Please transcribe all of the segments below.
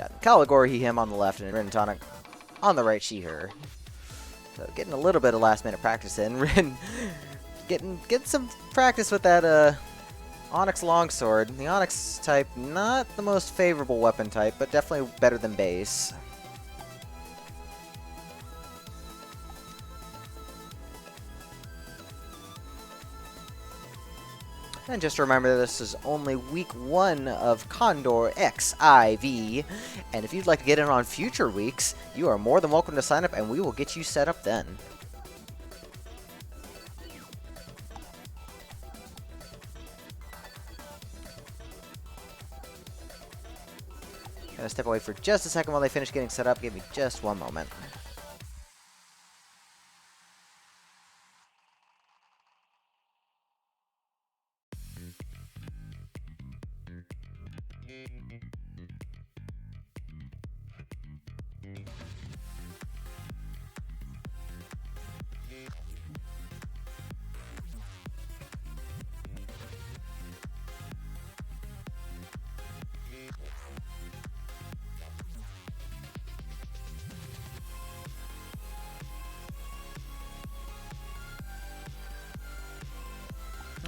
Got Ancalagor, he, him on the left, and Rin Tonic on the right, she, her. So getting a little bit of last-minute practice in. Rin getting some practice with that Onyx Longsword. The Onyx type, not the most favorable weapon type, but definitely better than base. And just remember, this is only week 1 of CoNDOR XIV, and if you'd like to get in on future weeks, you are more than welcome to sign up, and we will get you set up then. Gonna step away for just a second while they finish getting set up. Give me just one moment.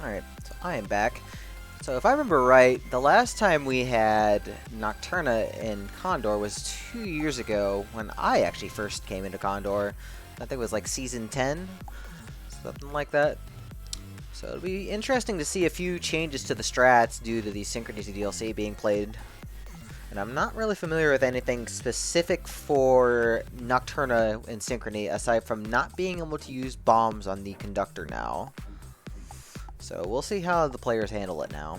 Alright, so I am back. So if I remember right, the last time we had Nocturna in CoNDOR was 2 years ago when I actually first came into CoNDOR. I think it was like Season 10, something like that. So it'll be interesting to see a few changes to the strats due to the Synchrony DLC being played. And I'm not really familiar with anything specific for Nocturna in Synchrony aside from not being able to use bombs on the conductor now. So we'll see how the players handle it now.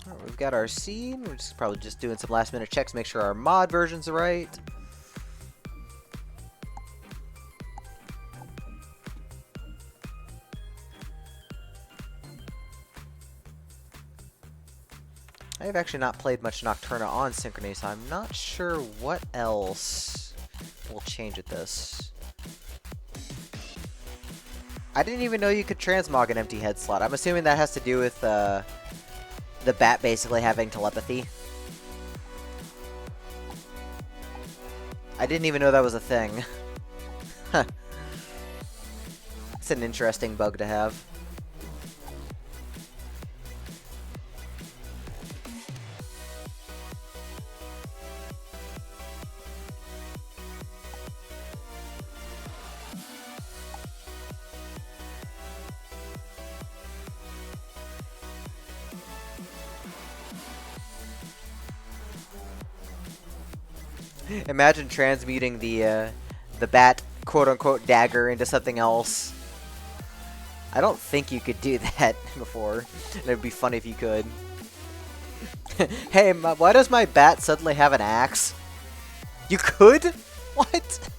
Alright, we've got our scene. We're probably just doing some last minute checks, make sure our mod versions are right. I've actually not played much Nocturna on Synchrony, so I'm not sure what else will change at this. I didn't even know you could transmog an empty head slot. I'm assuming that has to do with the bat basically having telepathy. I didn't even know that was a thing. It's an interesting bug to have. Imagine transmuting the bat quote-unquote dagger into something else. I don't think you could do that before. It would be funny if you could. Hey, why does my bat suddenly have an axe? You could? What?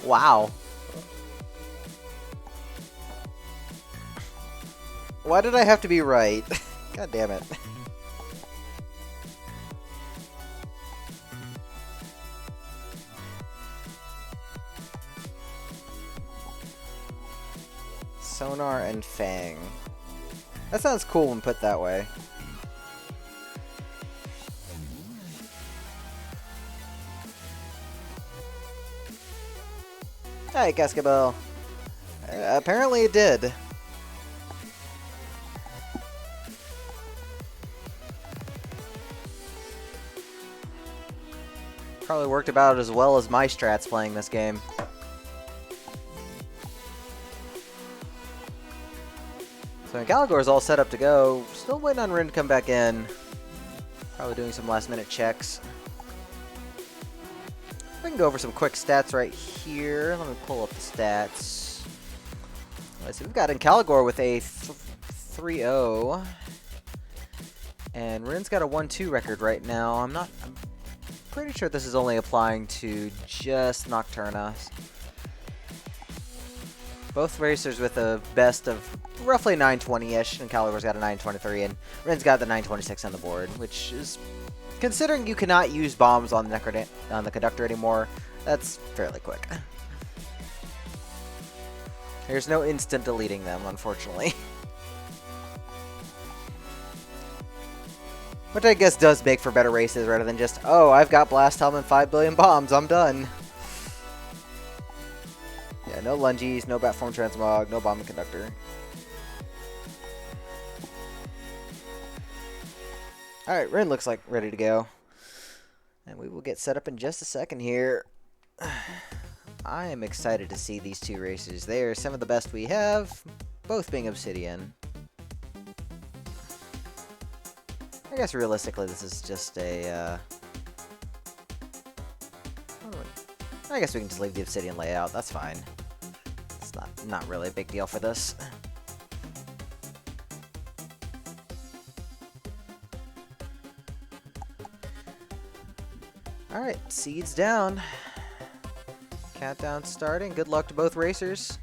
Wow. Why did I have to be right? God damn it. Sonar and Fang. That sounds cool when put that way. Hey, Cascabel. Apparently it did. Probably worked about as well as my strats playing this game. So Ancalagor is all set up to go. Still waiting on Rin to come back in. Probably doing some last minute checks. We can go over some quick stats right here. Let me pull up the stats. Let's see, we've got Ancalagor with a 3-0. And Rin's got a 1-2 record right now. I'm pretty sure this is only applying to just Nocturna. Both racers with a best of roughly 920-ish, and Ancalagor's got a 923, and Rin's got the 926 on the board, which is Considering you cannot use bombs on the conductor anymore, that's fairly quick. There's no instant deleting them, unfortunately. Which I guess does make for better races rather than just, oh, I've got Blast Helm and 5 billion bombs, I'm done. Yeah, no lunges, no Batform Transmog, no Bomb and Conductor. Alright, Rin looks like ready to go. And we will get set up in just a second here. I am excited to see these two races. They are some of the best we have, both being Obsidian. I guess realistically this is just a, I guess we can just leave the Obsidian layout, that's fine. It's not really a big deal for this. Alright, seeds down. Countdown starting. Good luck to both racers.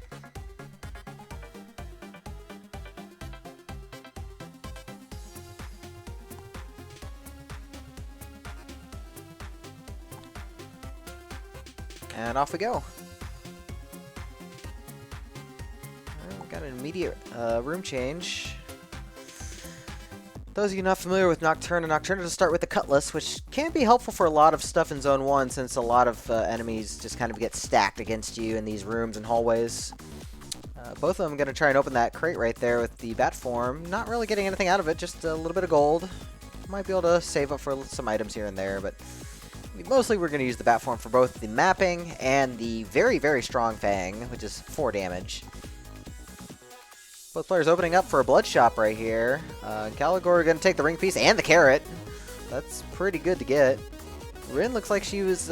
And off we go. We've got an immediate room change. Those of you not familiar with Nocturna to start with the Cutlass, which can be helpful for a lot of stuff in Zone 1, since a lot of enemies just kind of get stacked against you in these rooms and hallways. Both of them are going to try and open that crate right there with the bat form. Not really getting anything out of it, just a little bit of gold. Might be able to save up for some items here and there, but mostly we're going to use the bat form for both the mapping and the very, very strong Fang, which is 4 damage. Both players opening up for a blood shop right here. Ancalagor going to take the ring piece and the carrot. That's pretty good to get. Rin looks like she was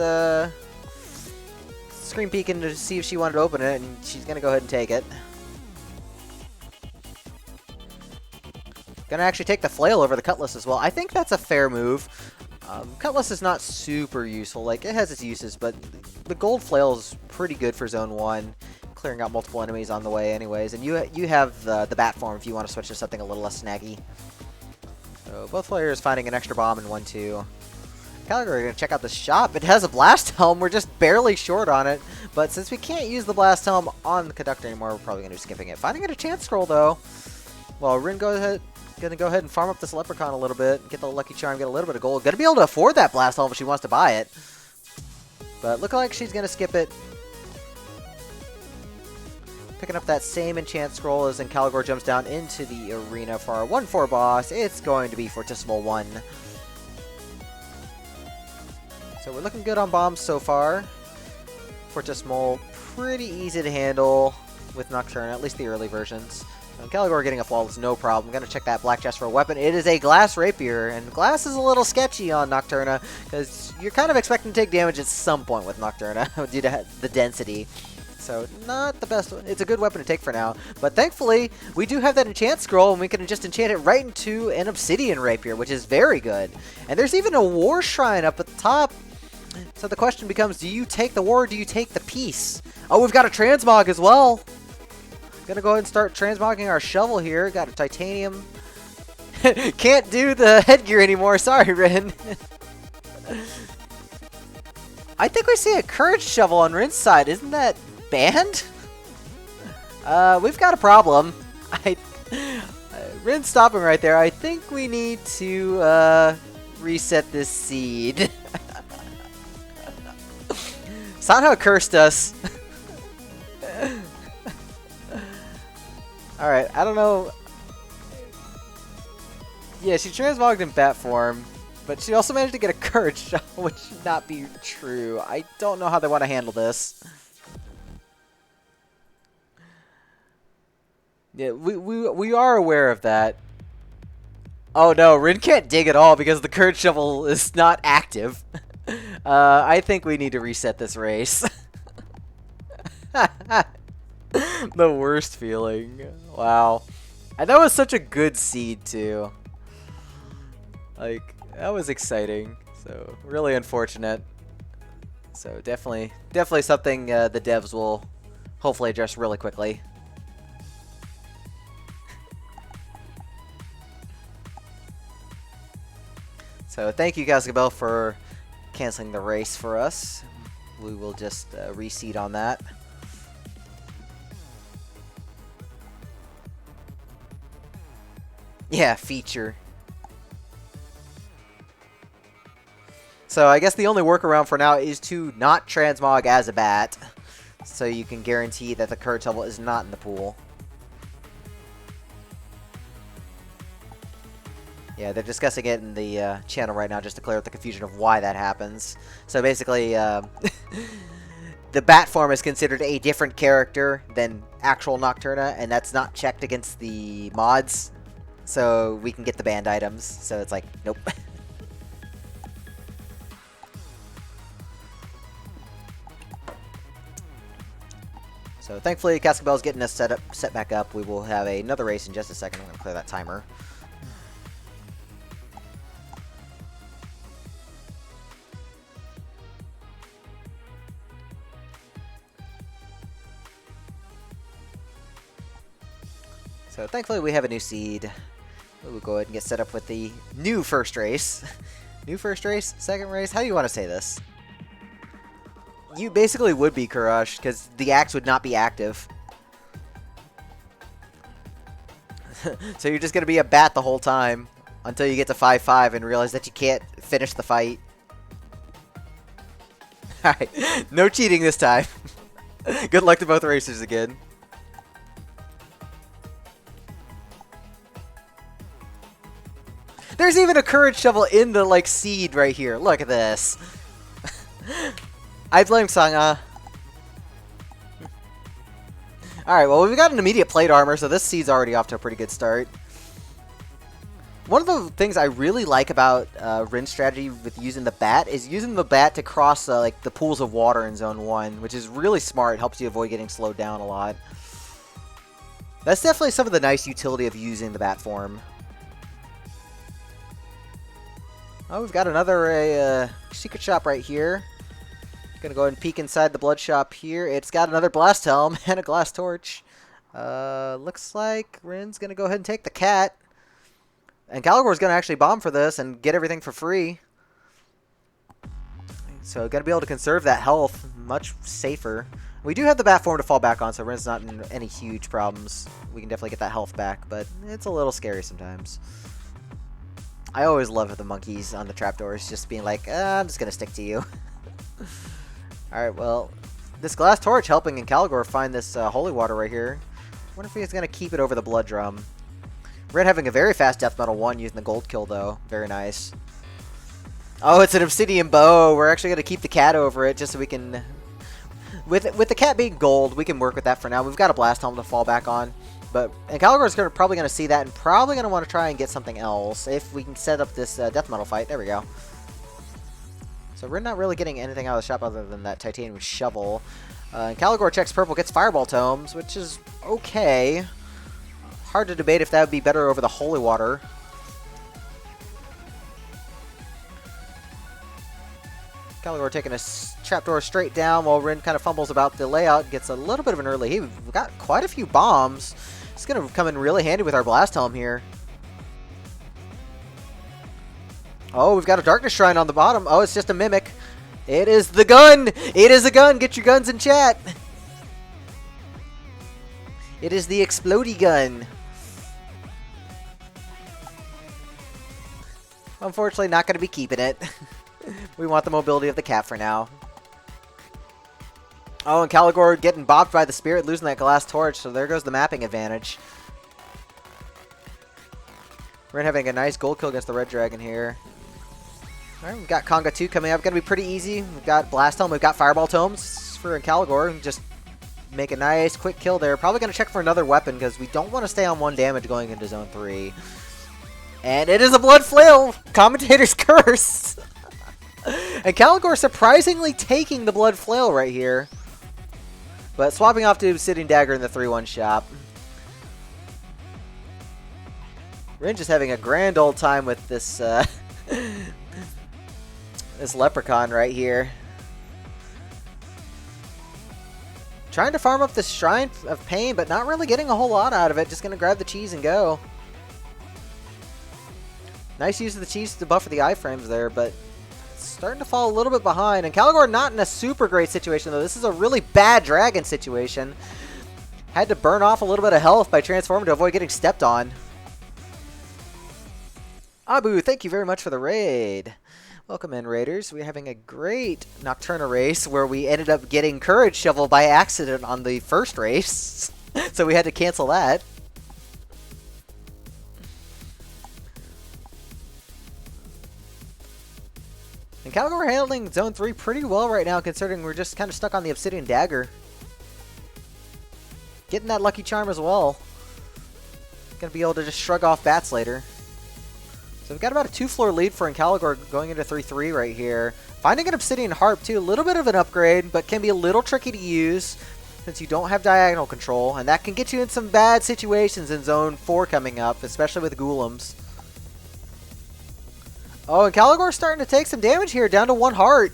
screen peeking to see if she wanted to open it, and she's going to go ahead and take it. Going to actually take the flail over the Cutlass as well. I think that's a fair move. Cutlass is not super useful. Like, it has its uses, but the gold flail is pretty good for Zone 1. Clearing out multiple enemies on the way anyways, and you have the bat form if you want to switch to something a little less snaggy. So both players finding an extra bomb in 1-2. Ancalagor, we're going to check out the shop. It has a blast helm, we're just barely short on it, but since we can't use the blast helm on the conductor anymore, we're probably going to be skipping it. Finding it a chance scroll though. Well, Rin going to go ahead and farm up this leprechaun a little bit, get the lucky charm, get a little bit of gold. Going to be able to afford that blast helm if she wants to buy it. But looking like she's going to skip it. Picking up that same enchant scroll as Ancalagor jumps down into the arena for our 1-4 boss. It's going to be Fortissimo 1. So we're looking good on bombs so far. Fortissimo pretty easy to handle with Nocturna, at least the early versions. Ancalagor getting a flawless, no problem. Gonna check that black chest for a weapon. It is a glass rapier, and glass is a little sketchy on Nocturna because you're kind of expecting to take damage at some point with Nocturna due to the density. So, not the best one. It's a good weapon to take for now. But thankfully, we do have that enchant scroll, and we can just enchant it right into an obsidian rapier, which is very good. And there's even a war shrine up at the top. So the question becomes, do you take the war or do you take the peace? Oh, we've got a transmog as well. Gonna go ahead and start transmogging our shovel here. Got a titanium. Can't do the headgear anymore. Sorry, Rin. I think we see a courage shovel on Rin's side. Isn't that banned? We've got a problem. Rin's stopping right there. I think we need to reset this seed. Somehow cursed us. Alright, I don't know. Yeah, she transmogged in bat form, but she also managed to get a courage shovel, which should not be true. I don't know how they want to handle this. Yeah, we are aware of that. Oh no, Rin can't dig at all because the courage shovel is not active. I think we need to reset this race. The worst feeling. Wow. And that was such a good seed too. Like, that was exciting. So, really unfortunate. So, definitely something the devs will hopefully address really quickly. So thank you, Cascabel, for canceling the race for us. We will just reseed on that. Yeah, feature. So I guess the only workaround for now is to not transmog as a bat, so you can guarantee that the courage level is not in the pool. Yeah, they're discussing it in the channel right now just to clear up the confusion of why that happens. So basically, the bat form is considered a different character than actual Nocturna, and that's not checked against the mods, so we can get the banned items. So it's like, nope. So thankfully, Cascabel's getting us set back up. We will have another race in just a second. I'm going to clear that timer. So thankfully we have a new seed. We'll go ahead and get set up with the new first race. New first race? Second race? How do you want to say this? You basically would be Kurash, because the axe would not be active. So you're just going to be a bat the whole time until you get to 5-5 and realize that you can't finish the fight. Alright, no cheating this time. Good luck to both racers again. There's even a courage shovel in the, like, seed right here. Look at this. I blame Sangha. Alright, well, we've got an immediate plate armor, so this seed's already off to a pretty good start. One of the things I really like about Rin's strategy with using the bat is using the bat to cross, like, the pools of water in Zone 1, which is really smart. It helps you avoid getting slowed down a lot. That's definitely some of the nice utility of using the bat form. Oh, we've got another secret shop right here. Gonna go ahead and peek inside the blood shop here. It's got another blast helm and a glass torch. Looks like Rin's gonna go ahead and take the cat. And Ancalagor's gonna actually bomb for this and get everything for free. So gonna be able to conserve that health much safer. We do have the bat form to fall back on, so Rin's not in any huge problems. We can definitely get that health back, but it's a little scary sometimes. I always love the monkeys on the trapdoors just being like, I'm just going to stick to you. Alright, well, this glass torch helping Ancalagor find this holy water right here. Wonder if he's going to keep it over the blood drum. Red having a very fast death metal 1 using the gold kill, though. Very nice. Oh, it's an obsidian bow. We're actually going to keep the cat over it just so we can... With the cat being gold, we can work with that for now. We've got a blast helm to fall back on. But Ancalagor's probably going to see that and probably going to want to try and get something else if we can set up this death metal fight. There we go. So we're not really getting anything out of the shop other than that titanium shovel. Ancalagor checks purple, gets fireball tomes, which is okay. Hard to debate if that would be better over the holy water. Ancalagor taking a trapdoor straight down while Rin kind of fumbles about the layout. Gets a little bit of an early hit. We've got quite a few bombs. It's going to come in really handy with our blast helm here. Oh, we've got a darkness shrine on the bottom. Oh, it's just a mimic. It is the gun! It is a gun! Get your guns in chat! It is the explodey gun. Unfortunately, not going to be keeping it. We want the mobility of the cat for now. Oh, and Ancalagor getting bopped by the spirit, losing that glass torch, so there goes the mapping advantage. We're having a nice gold kill against the red dragon here. Alright, we've got Conga 2 coming up. Gonna be pretty easy. We've got Blast Helm, we've got Fireball Tomes for Ancalagor. Just make a nice quick kill there. Probably gonna check for another weapon because we don't want to stay on 1 damage going into Zone 3. And it is a Blood Flail! Commentator's Curse! Ancalagor surprisingly taking the Blood Flail right here. But swapping off to Sitting Dagger in the 3-1 shop. Rin just having a grand old time with this this leprechaun right here. Trying to farm up this Shrine of Pain, but not really getting a whole lot out of it. Just going to grab the cheese and go. Nice use of the cheese to buffer the iframes there, but starting to fall a little bit behind. And Ancalagor not in a super great situation, though. This is a really bad dragon situation. Had to burn off a little bit of health by transforming to avoid getting stepped on. Abu, thank you very much for the raid. Welcome in, Raiders. We're having a great Nocturna race where we ended up getting Courage Shovel by accident on the first race. So we had to cancel that. And Ancalagor handling Zone 3 pretty well right now, considering we're just kind of stuck on the Obsidian Dagger. Getting that Lucky Charm as well. Gonna be able to just shrug off bats later. So we've got about a 2-floor lead for Ancalagor going into 3-3 right here. Finding an Obsidian Harp too, a little bit of an upgrade, but can be a little tricky to use since you don't have diagonal control, and that can get you in some bad situations in Zone 4 coming up, especially with Golems. Oh, Ancalagor's starting to take some damage here, down to 1 heart.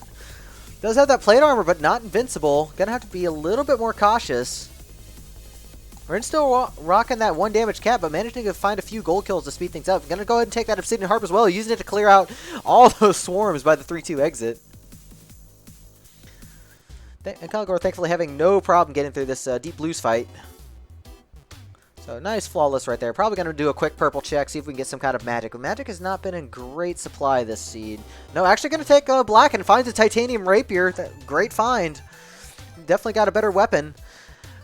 Does have that plate armor, but not invincible. Gonna have to be a little bit more cautious. Rin's still rocking that 1 damage cap, but managing to find a few gold kills to speed things up. Gonna go ahead and take that Obsidian Harp as well, using it to clear out all those swarms by the 3-2 exit. Ancalagor thankfully having no problem getting through this Deep Blues fight. So nice flawless right there. Probably gonna do a quick purple check, see if we can get some kind of magic. But magic has not been in great supply this seed. No, actually gonna take black and finds a titanium rapier. Great find. Definitely got a better weapon.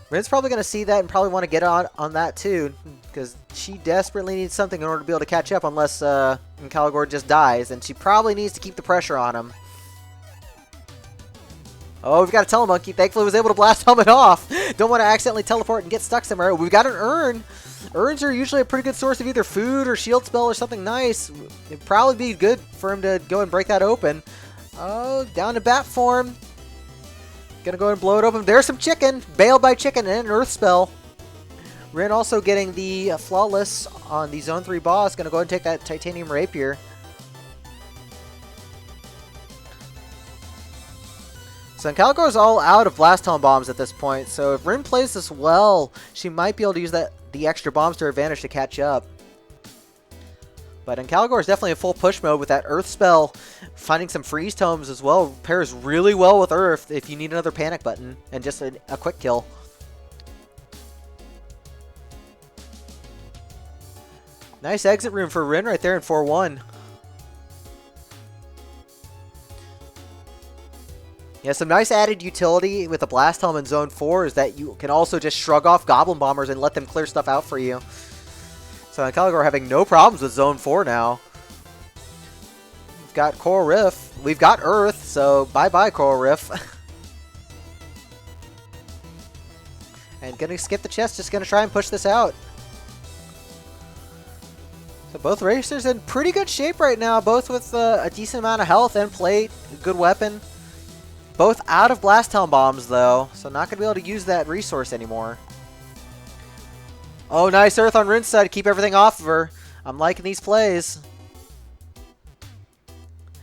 Rin's probably going to see that and probably want to get on that too, because she desperately needs something in order to be able to catch up unless Ancalagor just dies, and she probably needs to keep the pressure on him. Oh, we've got a Telemonkey. Thankfully was able to blast helmet off. Don't want to accidentally teleport and get stuck somewhere. We've got an urn. Urns are usually a pretty good source of either food or shield spell or something nice. It'd probably be good for him to go and break that open. Oh, down to bat form. Gonna go and blow it open. There's some chicken. Bailed by chicken and an earth spell. Rin also getting the flawless on the Zone 3 boss. Gonna go ahead and take that titanium rapier. So Ancalagor is all out of blast home bombs at this point. So if Rin plays this well, she might be able to use the extra bombs to her advantage to catch up. But Ancalagor is definitely in full push mode with that Earth spell. Finding some freeze tomes as well pairs really well with Earth if you need another panic button and just a quick kill. Nice exit room for Rin right there in 4-1. Yeah, some nice added utility with the Blast Helm in Zone 4 is that you can also just shrug off Goblin Bombers and let them clear stuff out for you. So Ancalagor having no problems with Zone 4 now. We've got Coral Rift. We've got Earth, so bye-bye Coral Rift. And gonna skip the chest, just gonna try and push this out. So both racers in pretty good shape right now, both with a decent amount of health and plate, good weapon. Both out of Blast Helm bombs though, so not gonna be able to use that resource anymore. Oh, nice Earth on Rin's side to keep everything off of her. I'm liking these plays.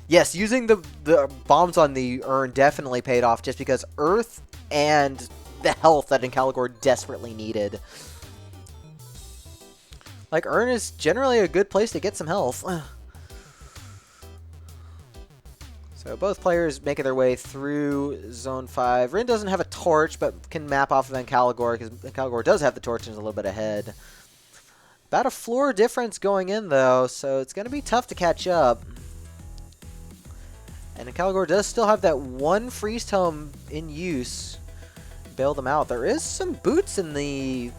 Yes, using the bombs on the urn definitely paid off just because Earth and the health that Ancalagor desperately needed. Like, urn is generally a good place to get some health. So both players making their way through Zone 5. Rin doesn't have a torch, but can map off of Ancalagor, because Ancalagor does have the torch and is a little bit ahead. About a floor difference going in, though, so it's going to be tough to catch up. And Ancalagor does still have that one freeze tome in use. Bail them out. There is some boots in the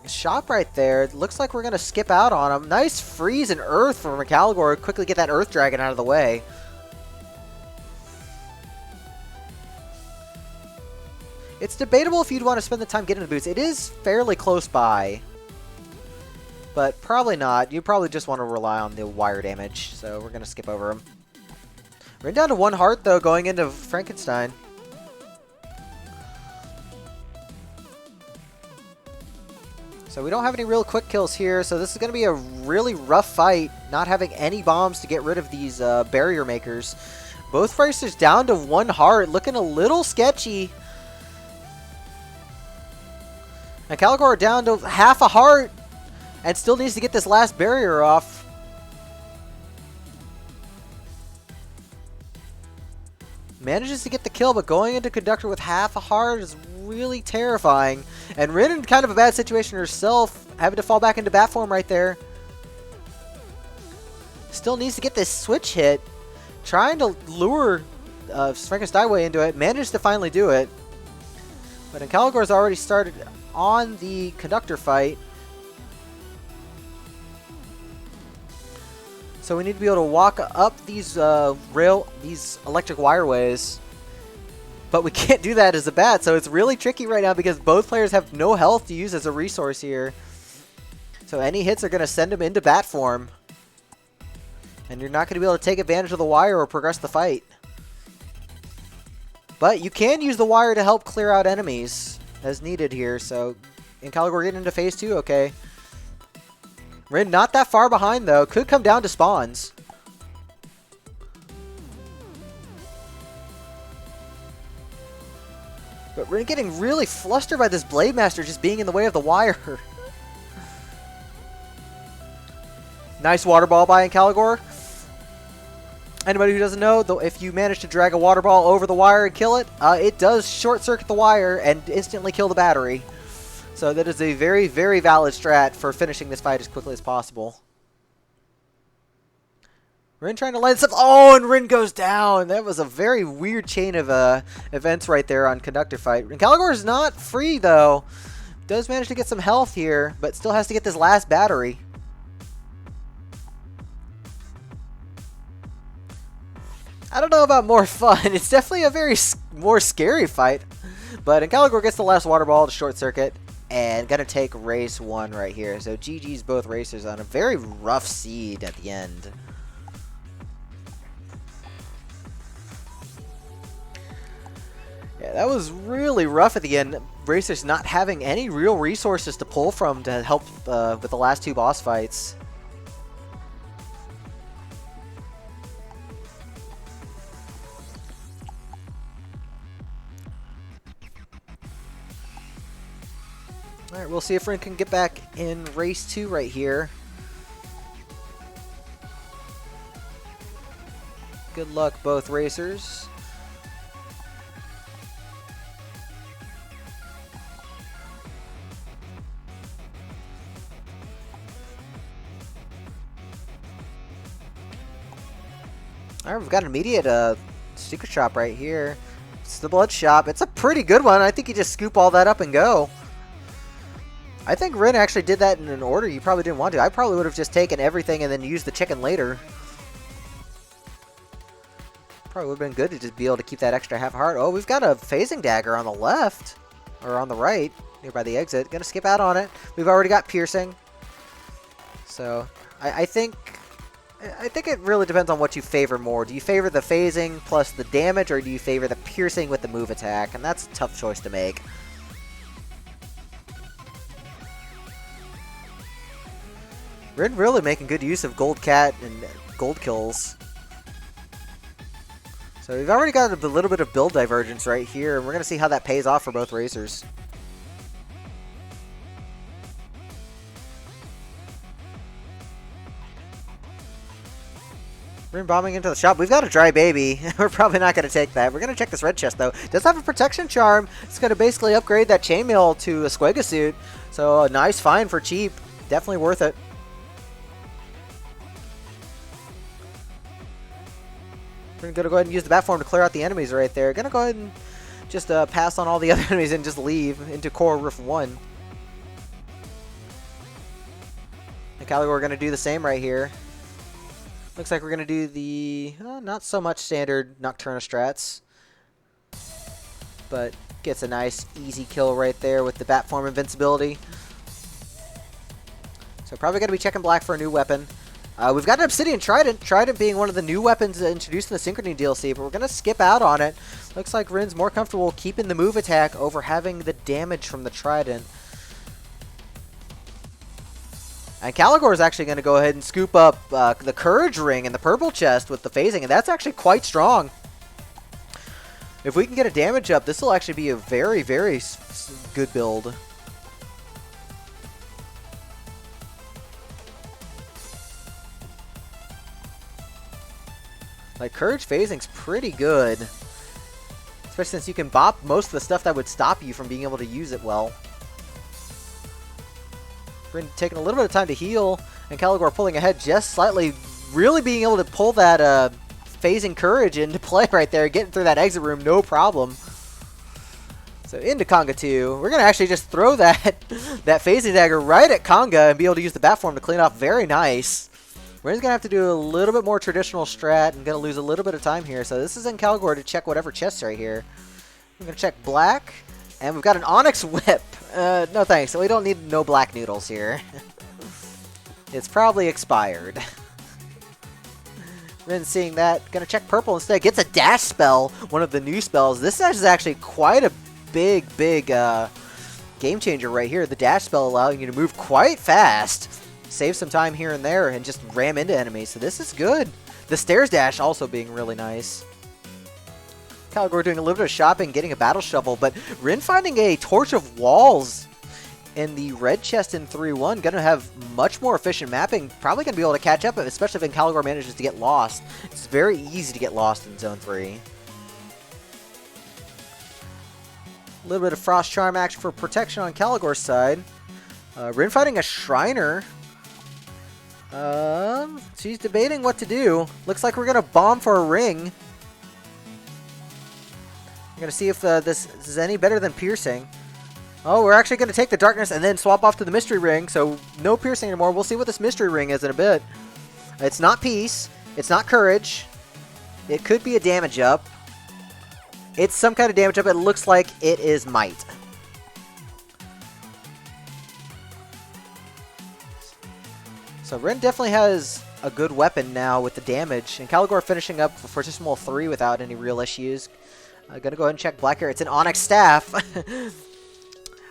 shop right there. It looks like we're going to skip out on them. Nice freeze and earth from Ancalagor. Quickly get that earth dragon out of the way. It's debatable if you'd want to spend the time getting the boots. It is fairly close by. But probably not. You probably just want to rely on the wire damage. So we're going to skip over them. We're down to 1 heart, though, going into Frankenstein. So we don't have any real quick kills here. So this is going to be a really rough fight. Not having any bombs to get rid of these barrier makers. Both racers down to 1 heart. Looking a little sketchy. Ancalagor down to half a heart and still needs to get this last barrier off. Manages to get the kill, but going into Conductor with half a heart is really terrifying. And Rin in kind of a bad situation herself, having to fall back into bat form right there. Still needs to get this switch hit. Trying to lure Frankensteinway into it. Managed to finally do it. But Ancalagor's already started on the Conductor fight. So we need to be able to walk up these these electric wireways. But we can't do that as a bat, so it's really tricky right now because both players have no health to use as a resource here. So any hits are going to send them into bat form. And you're not going to be able to take advantage of the wire or progress the fight. But you can use the wire to help clear out enemies as needed here. So Ancalagor getting into phase 2, okay. Rin not that far behind though. Could come down to spawns. But Rin getting really flustered by this Blade Master just being in the way of the wire. Nice water ball by Ancalagor. Anybody who doesn't know, though, if you manage to drag a water ball over the wire and kill it, it does short circuit the wire and instantly kill the battery. So that is a very, very valid strat for finishing this fight as quickly as possible. Rin trying to light this up. Oh, and Rin goes down. That was a very weird chain of events right there on Conductor fight. Ancalagor is not free, though. Does manage to get some health here, but still has to get this last battery. I don't know about more fun. It's definitely a very more scary fight. But Ancalagor gets the last water ball to short circuit. And gonna take race 1 right here. So GG's both racers on a very rough seed at the end. Yeah, that was really rough at the end. Racers not having any real resources to pull from to help with the last 2 boss fights. Alright, we'll see if Rin can get back in race 2 right here. Good luck, both racers. Alright, we've got an immediate secret shop right here. It's the blood shop. It's a pretty good one. I think you just scoop all that up and go. I think Rin actually did that in an order you probably didn't want to. I probably would have just taken everything and then used the chicken later. Probably would have been good to just be able to keep that extra half heart. Oh, we've got a phasing dagger on the left. Or on the right, nearby the exit. Gonna skip out on it. We've already got piercing. So, I think it really depends on what you favor more. Do you favor the phasing plus the damage, or do you favor the piercing with the move attack? And that's a tough choice to make. Rin really making good use of Gold Cat and Gold Kills. So we've already got a little bit of build divergence right here, and we're going to see how that pays off for both racers. Rin bombing into the shop. We've got a dry baby. We're probably not going to take that. We're going to check this red chest, though. It does have a protection charm. It's going to basically upgrade that chainmail to a Squega suit. So a nice find for cheap. Definitely worth it. We're going to go ahead and use the bat form to clear out the enemies right there. Going to go ahead and just pass on all the other enemies and just leave into Core Roof 1. Ancalagor going to do the same right here. Looks like we're going to do the not so much standard Nocturna strats. But gets a nice easy kill right there with the bat form invincibility. So probably going to be checking black for a new weapon. We've got an Obsidian Trident. Trident being one of the new weapons introduced in the Synchrony DLC, but we're going to skip out on it. Looks like Rin's more comfortable keeping the move attack over having the damage from the Trident. And Ancalagor is actually going to go ahead and scoop up the Courage Ring and the purple chest with the phasing, and that's actually quite strong. If we can get a damage up, this will actually be a very, very good build. Like, Courage phasing's pretty good. Especially since you can bop most of the stuff that would stop you from being able to use it well. Rin taking a little bit of time to heal, and Ancalagor pulling ahead just slightly, really being able to pull that phasing courage into play right there, getting through that exit room, no problem. So into Conga 2, we're going to actually just throw that that phasing dagger right at Conga and be able to use the bat form to clean off. Very nice. We're just going to have to do a little bit more traditional strat and going to lose a little bit of time here. So this is Ancalagor to check whatever chest's right here. We're going to check black, and we've got an Onyx Whip. No thanks, we don't need no black noodles here. It's probably expired. Rin seeing that, going to check purple instead. Gets a dash spell, one of the new spells. This is actually quite a big game changer right here. The dash spell allowing you to move quite fast, save some time here and there, and just ram into enemies. So this is good. The stairs dash also being really nice. Ancalagor doing a little bit of shopping, getting a battle shovel, but Rin finding a Torch of Walls in the red chest in 3-1. Going to have much more efficient mapping. Probably going to be able to catch up, especially if Ancalagor manages to get lost. It's very easy to get lost in Zone 3. A little bit of Frost Charm action for protection on Ancalagor's side. Rin fighting a Shriner. She's debating what to do. Looks like we're going to bomb for a ring. I'm going to see if this is any better than piercing. Oh, we're actually going to take the darkness and then swap off to the mystery ring. So no piercing anymore. We'll see what this mystery ring is in a bit. It's not peace. It's not courage. It could be a damage up. It's some kind of damage up. It looks like it is might. So Rin definitely has a good weapon now with the damage. And Ancalagor finishing up for Fortissimo 3 without any real issues. Gonna go ahead and check black here. It's an Onyx Staff.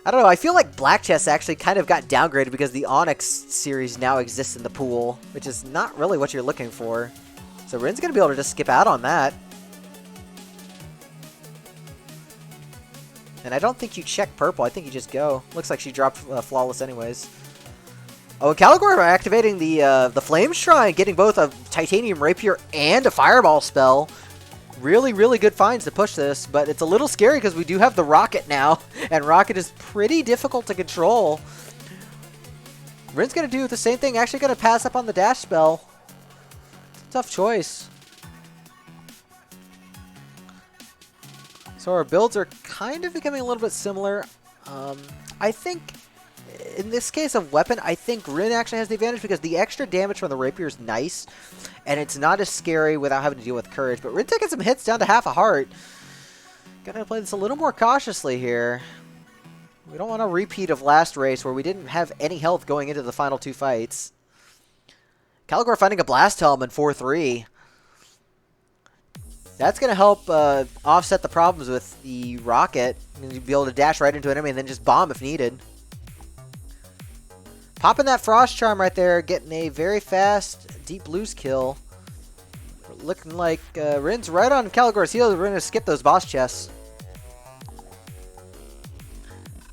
I don't know. I feel like Black Chest actually kind of got downgraded because the Onyx series now exists in the pool, which is not really what you're looking for. So Rin's gonna be able to just skip out on that. And I don't think you check purple. I think you just go. Looks like she dropped Flawless anyways. Oh, Ancalagor activating the Flame Shrine, getting both a Titanium Rapier and a Fireball spell. Really, really good finds to push this, but it's a little scary because we do have the Rocket now, and Rocket is pretty difficult to control. Rin's going to do the same thing, actually going to pass up on the dash spell. Tough choice. So our builds are kind of becoming a little bit similar. I think, in this case of weapon, I think Rin actually has the advantage because the extra damage from the Rapier is nice, and it's not as scary without having to deal with courage. But Rin taking some hits down to half a heart. Gotta play this a little more cautiously here. We don't want a repeat of last race where we didn't have any health going into the final two fights. Ancalagor finding a Blast Helm in 4-3. That's going to help offset the problems with the Rocket. You'll be able to dash right into an enemy and then just bomb if needed. Popping that Frost Charm right there, getting a very fast Deep Blues kill. Looking like Rin's right on Ancalagor's heels. We're going to skip those boss chests.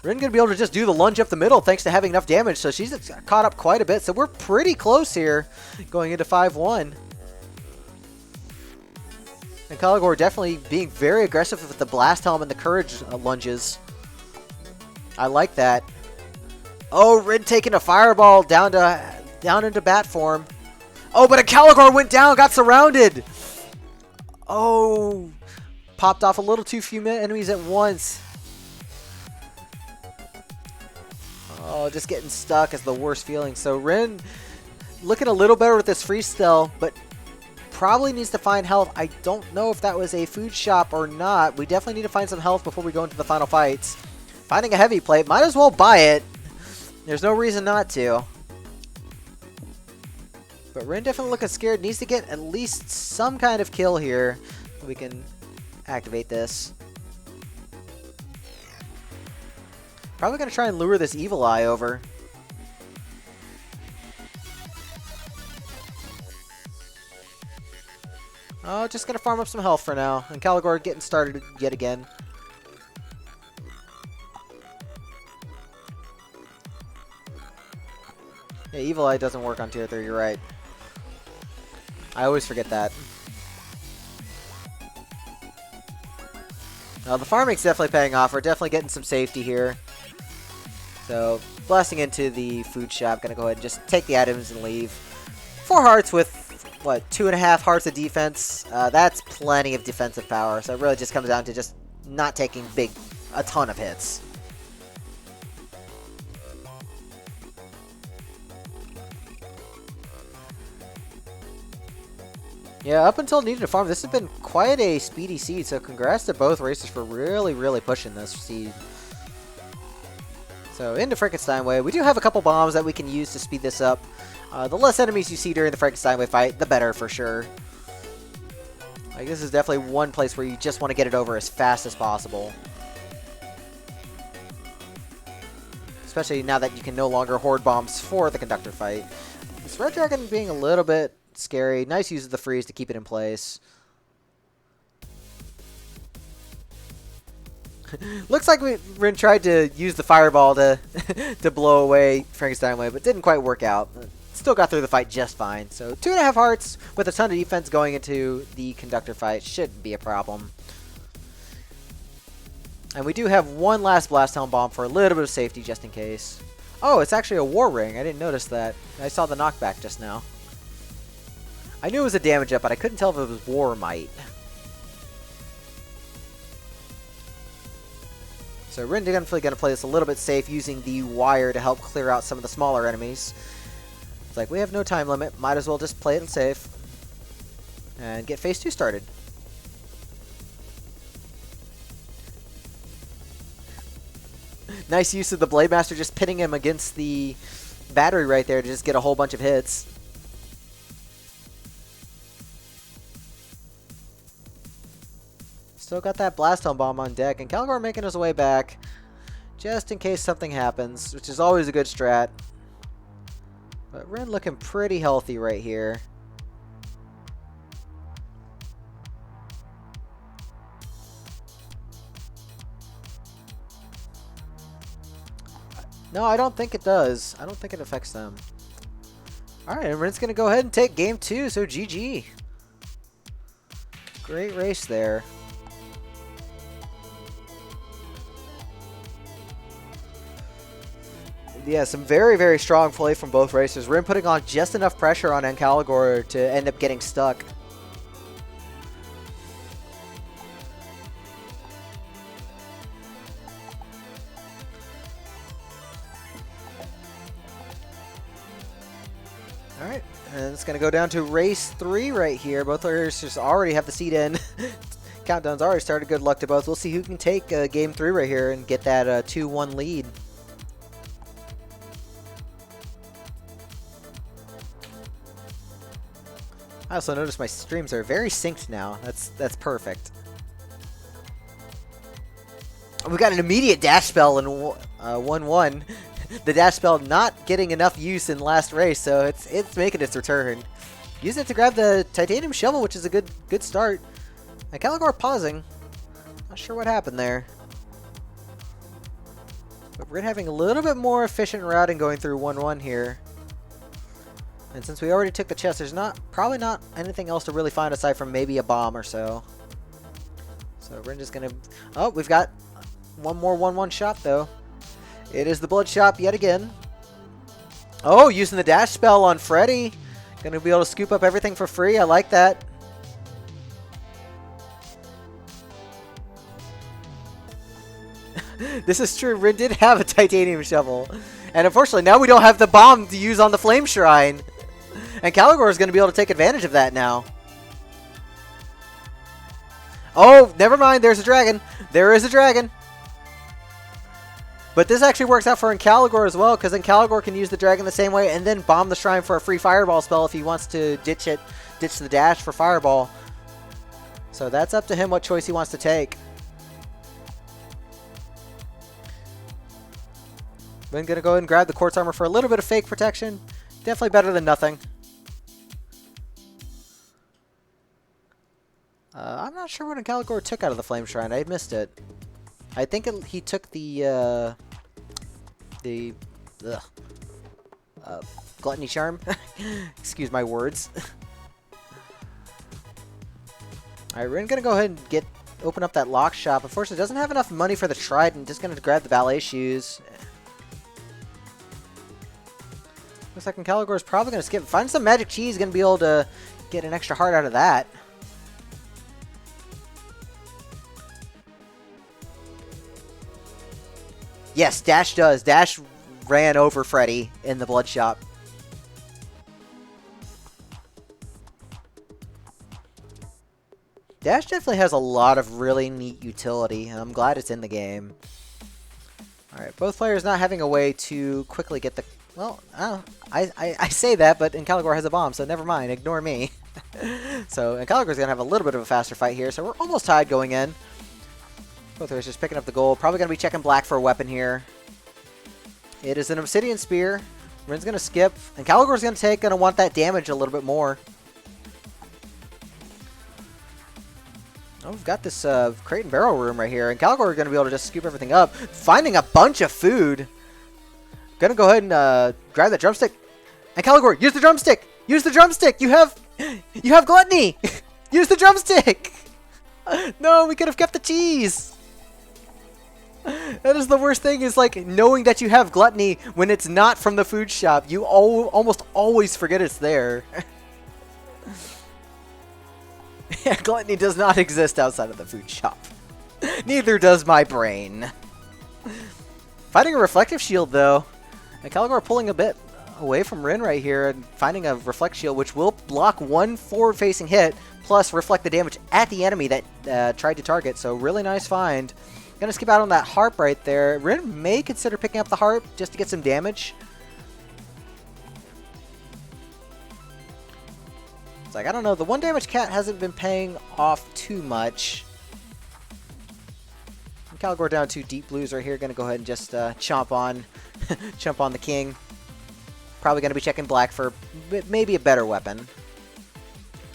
Rin going to be able to just do the lunge up the middle thanks to having enough damage. So she's caught up quite a bit. So we're pretty close here going into 5-1. Ancalagor definitely being very aggressive with the Blast Helm and the Courage lunges. I like that. Oh, Rin taking a Fireball down into bat form. Oh, but Ancalagor went down, got surrounded. Oh, popped off a little too few enemies at once. Oh, just getting stuck is the worst feeling. So Rin looking a little better with this freestyle, but probably needs to find health. I don't know if that was a food shop or not. We definitely need to find some health before we go into the final fights. Finding a heavy plate. Might as well buy it. There's no reason not to. But Rin definitely looking scared. Needs to get at least some kind of kill here so we can activate this. Probably going to try and lure this Evil Eye over. Oh, just going to farm up some health for now. Ancalagor getting started yet again. Yeah, Evil Eye doesn't work on tier 3, you're right. I always forget that. The farming's definitely paying off. We're definitely getting some safety here. So, blasting into the food shop. Gonna go ahead and just take the items and leave. 4 hearts with, what, 2.5 hearts of defense? That's plenty of defensive power. So it really just comes down to just not taking a ton of hits. Yeah, up until needing to farm, this has been quite a speedy seed, so congrats to both racers for really pushing this seed. So into Frankenstein Way, we do have a couple bombs that we can use to speed this up. The less enemies you see during the Frankenstein Way fight, the better for sure. Like, this is definitely one place where you just want to get it over as fast as possible. Especially now that you can no longer hoard bombs for the conductor fight. This Red Dragon being a little bit scary. Nice use of the freeze to keep it in place. Looks like Rin tried to use the fireball to to blow away Frankenstein Way, but didn't quite work out. Still got through the fight just fine. So 2.5 hearts with a ton of defense going into the conductor fight shouldn't be a problem. And we do have one last Blast Helm Bomb for a little bit of safety just in case. Oh, it's actually a War Ring. I didn't notice that. I saw the knockback just now. I knew it was a damage up, but I couldn't tell if it was War Might. So Rin definitely going to play this a little bit safe, using the wire to help clear out some of the smaller enemies. It's like, we have no time limit, might as well just play it safe. And get phase 2 started. Nice use of the Blade Master, just pitting him against the battery right there to just get a whole bunch of hits. Still got that Blast Helm Bomb on deck, and Ancalagor making his way back, just in case something happens, which is always a good strat. But Rin looking pretty healthy right here. No, I don't think it does. I don't think it affects them. Alright, and Rin's going to go ahead and take game 2, so GG. Great race there. Yeah, some very strong play from both racers. Rin putting on just enough pressure on Ancalagor to end up getting stuck. Alright, and it's going to go down to race 3 right here. Both racers already have the seat in. Countdown's already started. Good luck to both. We'll see who can take game 3 right here and get that 2-1 lead. I also noticed my streams are very synced now. That's perfect. We got an immediate dash spell in 1-1. The dash spell not getting enough use in last race, so it's making its return. Using it to grab the titanium shovel, which is a good start. Ancalagor pausing. Not sure what happened there. But we're having a little bit more efficient routing going through 1-1 here. And since we already took the chest, there's probably not anything else to really find aside from maybe a bomb or so. So we're just gonna... Oh, we've got one more 1-1 shot though. It is the blood shop yet again. Oh, using the dash spell on Freddy. Gonna be able to scoop up everything for free. I like that. This is true. Rin did have a titanium shovel. And unfortunately, now we don't have the bomb to use on the flame shrine. And Ancalagor is going to be able to take advantage of that now. Oh, never mind. There's a dragon. There is a dragon. But this actually works out for Ancalagor as well, because Ancalagor can use the dragon the same way and then bomb the shrine for a free fireball spell if he wants to ditch the dash for fireball. So that's up to him what choice he wants to take. I'm going to go ahead and grab the quartz armor for a little bit of fake protection. Definitely better than nothing. I'm not sure what Ancalagor took out of the flame shrine. I missed it. I think he took the gluttony charm. Excuse my words. Alright, we're going to go ahead and get open up that lock shop. Unfortunately, doesn't have enough money for the trident. Just going to grab the ballet shoes. Looks like Ancalagor is probably going to skip. Find some magic cheese. Going to be able to get an extra heart out of that. Yes, Dash does. Dash ran over Freddy in the blood shop. Dash definitely has a lot of really neat utility, and I'm glad it's in the game. Alright, both players not having a way to quickly get the... Well, I say that, but Ancalagor has a bomb, so never mind. Ignore me. So Ancalagor's going to have a little bit of a faster fight here, so we're almost tied going in. Both players just picking up the gold. Probably going to be checking black for a weapon here. It is an Obsidian Spear. Rin's going to skip. Ancalagor's going to want that damage a little bit more. Oh, we've got this crate and barrel room right here. Ancalagor is going to be able to just scoop everything up. Finding a bunch of food. Going to go ahead and grab that drumstick. Ancalagor, use the drumstick! Use the drumstick! You have gluttony! Use the drumstick! No, we could have kept the cheese! That is the worst thing, is like knowing that you have gluttony when it's not from the food shop. You almost always forget it's there. Yeah, gluttony does not exist outside of the food shop. Neither does my brain. Fighting a reflective shield though. Ancalagor pulling a bit away from Rin right here and finding a reflect shield which will block one forward facing hit plus reflect the damage at the enemy that tried to target. So really nice find. Gonna skip out on that harp right there. Rin may consider picking up the harp just to get some damage. It's like, I don't know, the one damage cat hasn't been paying off too much. Ancalagor down to deep blues right here. Gonna go ahead and just chomp on the king. Probably gonna be checking black for maybe a better weapon.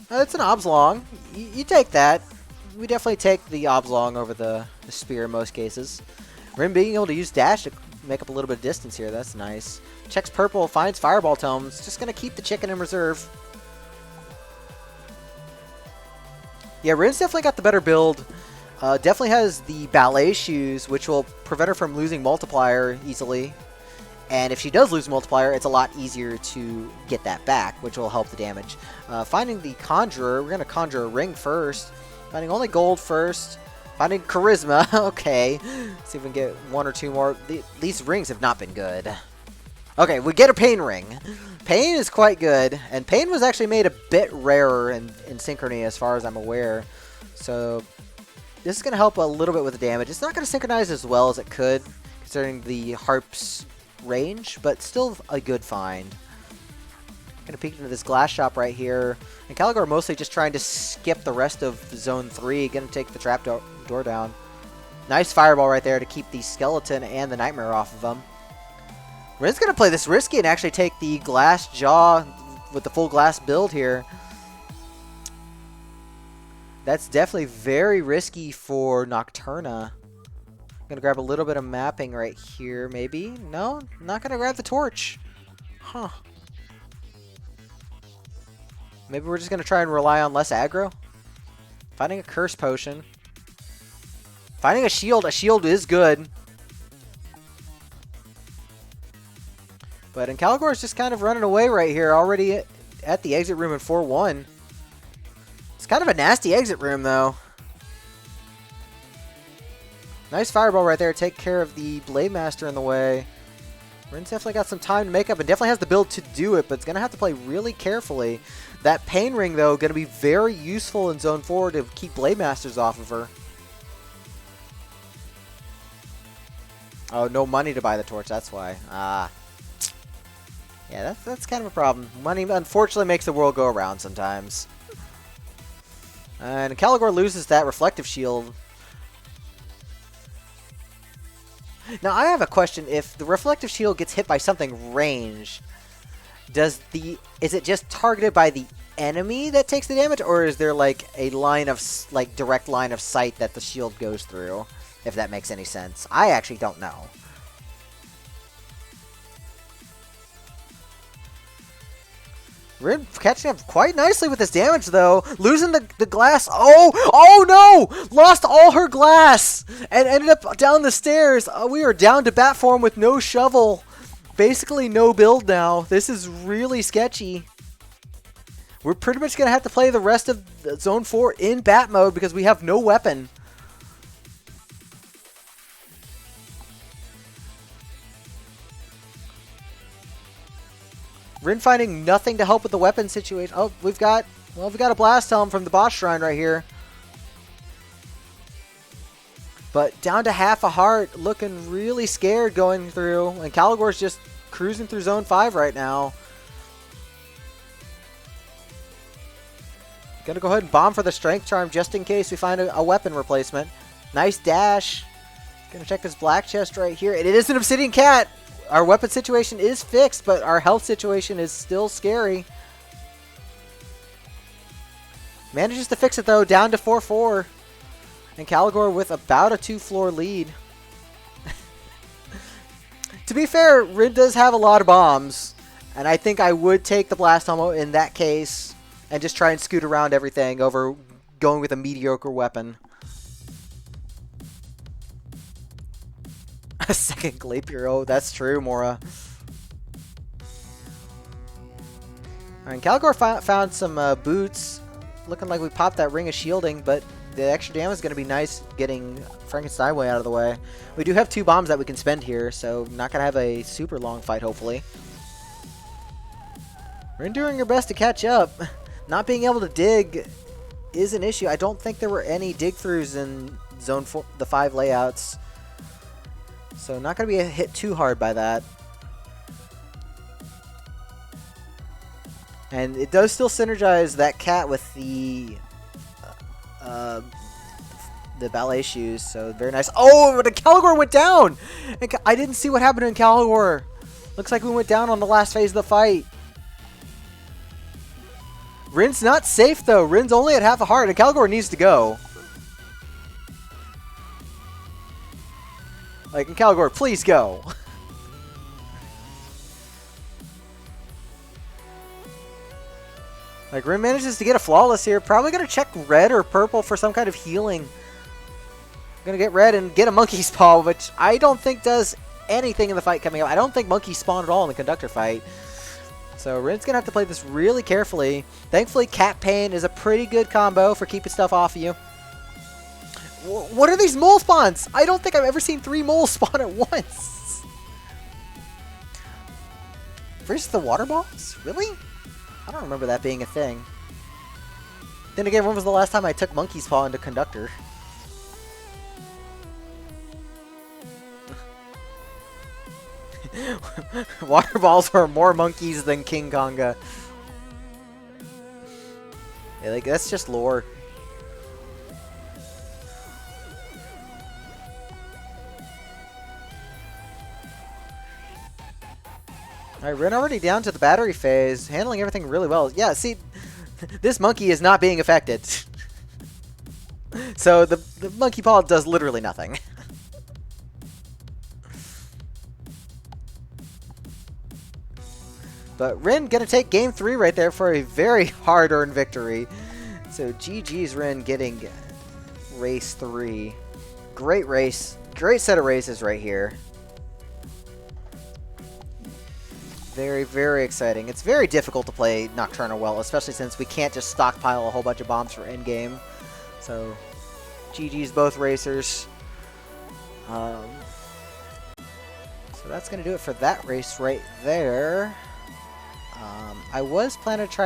It's an Oblong. You take that. We definitely take the Oblong over the spear in most cases. Rin being able to use dash to make up a little bit of distance here. That's nice. Checks purple, finds fireball tomes. Just going to keep the chicken in reserve. Yeah, Rin's definitely got the better build. Definitely has the ballet shoes, which will prevent her from losing multiplier easily. And if she does lose multiplier, it's a lot easier to get that back, which will help the damage. Finding the conjurer, we're going to conjure a ring first. Finding only gold first. Finding charisma. Okay. See if we can get one or two more. These rings have not been good. Okay, we get a pain ring. Pain is quite good. And pain was actually made a bit rarer in Synchrony as far as I'm aware. So this is going to help a little bit with the damage. It's not going to synchronize as well as it could, considering the harp's range, but still a good find. Gonna peek into this glass shop right here. Ancalagor mostly just trying to skip the rest of Zone 3. Gonna take the trap door down. Nice fireball right there to keep the skeleton and the nightmare off of them. Rin's gonna play this risky and actually take the glass jaw with the full glass build here. That's definitely very risky for Nocturna. Gonna grab a little bit of mapping right here, maybe. No, not gonna grab the torch. Huh. Maybe we're just going to try and rely on less aggro. Finding a curse potion. Finding a shield. A shield is good. But Ancalagor is just kind of running away right here. Already at the exit room in 4-1. It's kind of a nasty exit room, though. Nice fireball right there. Take care of the Blade Master in the way. Rin's definitely got some time to make up and definitely has the build to do it, but it's going to have to play really carefully. That Pain Ring, though, going to be very useful in Zone 4 to keep Blade Masters off of her. Oh, no money to buy the torch, that's why. Ah. Yeah, that's kind of a problem. Money, unfortunately, makes the world go around sometimes. And Ancalagor loses that reflective shield. Now, I have a question. If the reflective shield gets hit by something ranged, is it just targeted by the enemy that takes the damage, or is there like a direct line of sight that the shield goes through? If that makes any sense. I actually don't know. Rin catching up quite nicely with this damage, though. Losing the glass. Oh no! Lost all her glass and ended up down the stairs. We are down to bat form with no shovel. Basically no build now. This is really sketchy. We're pretty much going to have to play the rest of Zone 4 in bat mode because we have no weapon. Rin finding nothing to help with the weapon situation. Oh, we've got a Blast Helm from the boss shrine right here. But down to half a heart, looking really scared going through. And Ancalagor's just cruising through Zone 5 right now. Gonna go ahead and bomb for the Strength Charm just in case we find a weapon replacement. Nice dash. Gonna check this black chest right here. And it is an Obsidian Cat! Our weapon situation is fixed, but our health situation is still scary. Manages to fix it though, down to 4-4. And Ancalagor with about a 2-floor lead. To be fair, Rin does have a lot of bombs. And I think I would take the Blast Helm in that case. And just try and scoot around everything over going with a mediocre weapon. A second Glapier. Oh, that's true, Mora. Alright, Ancalagor found some boots. Looking like we popped that Ring of Shielding, but the extra damage is going to be nice getting Frankenstein way out of the way. We do have 2 bombs that we can spend here, so not going to have a super long fight, hopefully. We're doing our best to catch up. Not being able to dig is an issue. I don't think there were any dig-throughs in Zone 4, the 5 layouts. So not going to be hit too hard by that. And it does still synergize that cat with the ballet shoes, so very nice. Oh, but Ancalagor went down! I didn't see what happened to Ancalagor. Looks like we went down on the last phase of the fight. Rin's not safe, though. Rin's only at half a heart. Ancalagor needs to go. Like, Ancalagor, please go. Like, Rin manages to get a flawless here. Probably going to check red or purple for some kind of healing. Going to get red and get a Monkey's Paw, which I don't think does anything in the fight coming up. I don't think monkeys spawn at all in the Conductor fight. So Rin's going to have to play this really carefully. Thankfully, Cat Pain is a pretty good combo for keeping stuff off of you. What are these mole spawns? I don't think I've ever seen 3 moles spawn at once. Versus the water balls? Really? I don't remember that being a thing. Then again, when was the last time I took Monkey's Paw into Conductor? Water balls are more monkeys than King Konga. Yeah, like, that's just lore. Alright, Rin already down to the battery phase, handling everything really well. Yeah, see, this monkey is not being affected. So the monkey paw does literally nothing. But Rin gonna take game 3 right there for a very hard-earned victory. So GG's Rin getting race 3. Great race. Great set of races right here. Very, very exciting. It's very difficult to play Nocturna well, especially since we can't just stockpile a whole bunch of bombs for endgame. So, GG's both racers. So that's going to do it for that race right there. I was planning to try